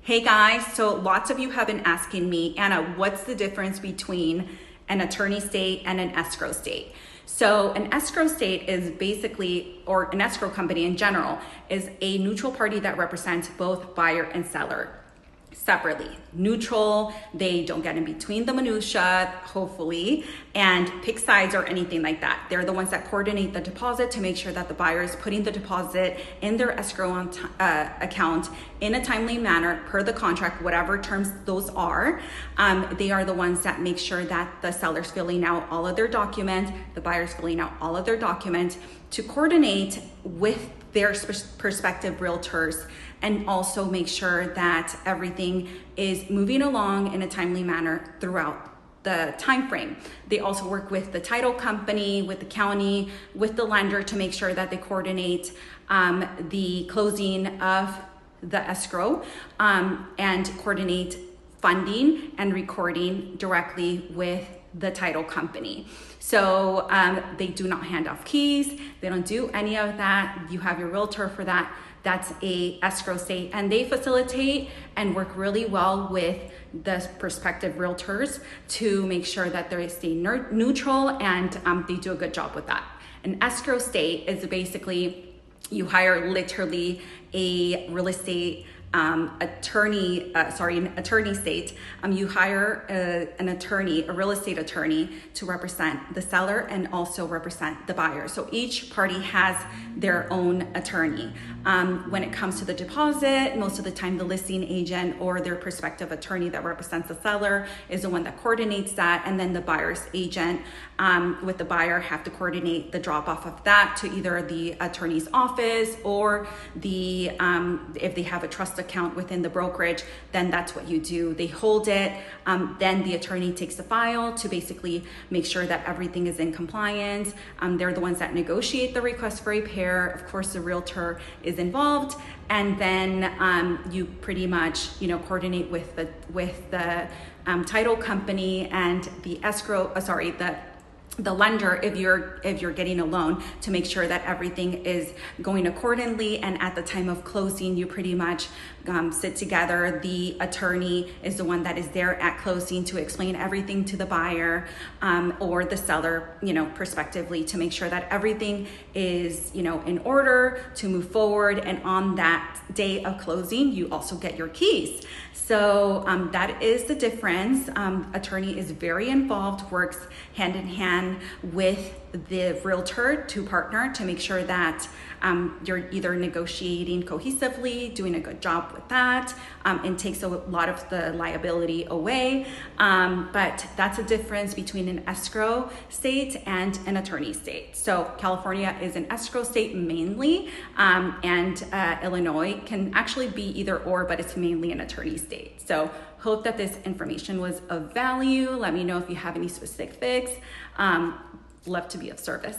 Hey guys, so lots of you have been asking me, Anna, what's the difference between an attorney state and an escrow state? So an escrow state is basically, or an escrow company in general, is a neutral party that represents both buyer and seller separately. Neutral, they don't get in between the minutia, hopefully, and pick sides or anything like that. They're the ones that coordinate the deposit to make sure that the buyer is putting the deposit in their escrow account in a timely manner per the contract, whatever terms those are. They are the ones that make sure that the seller's filling out all of their documents, the buyer's filling out all of their documents to coordinate with their prospective realtors, and also make sure that everything is moving along in a timely manner throughout the time frame. They also work with the title company, with the county, with the lender to make sure that they coordinate the closing of the escrow and coordinate funding and recording directly with the title company. So they do not hand off keys. They don't do any of that. You have your realtor for that. That's a escrow state, and they facilitate and work really well with the prospective realtors to make sure that they stay neutral, and they do a good job with that. An escrow state is basically, you hire literally a real estate attorney state. You hire an attorney, a real estate attorney, to represent the seller and also represent the buyer. So each party has their own attorney. When it comes to the deposit, most of the time the listing agent or their prospective attorney that represents the seller is the one that coordinates that, and then the buyer's agent with the buyer have to coordinate the drop off of that to either the attorney's office or the if they have a trust account within the brokerage, then that's what you do. They hold it, then the attorney takes the file to basically make sure that everything is in compliance. They're the ones that negotiate the request for repair. Of course, the realtor is involved, and then you pretty much coordinate with the title company and the escrow. The lender, if you're getting a loan, to make sure that everything is going accordingly, and at the time of closing you pretty much sit together. The attorney is the one that is there at closing to explain everything to the buyer or the seller, prospectively, to make sure that everything is in order to move forward. And on that day of closing, you also get your keys. So that is the difference. Attorney is very involved, works hand in hand with the realtor to partner to make sure that you're either negotiating cohesively, doing a good job with that, and takes a lot of the liability away. But that's a difference between an escrow state and an attorney state. So California is an escrow state mainly, and Illinois can actually be either or, but it's mainly an attorney state. So hope that this information was of value. Let me know if you have any specifics. Love to be of service.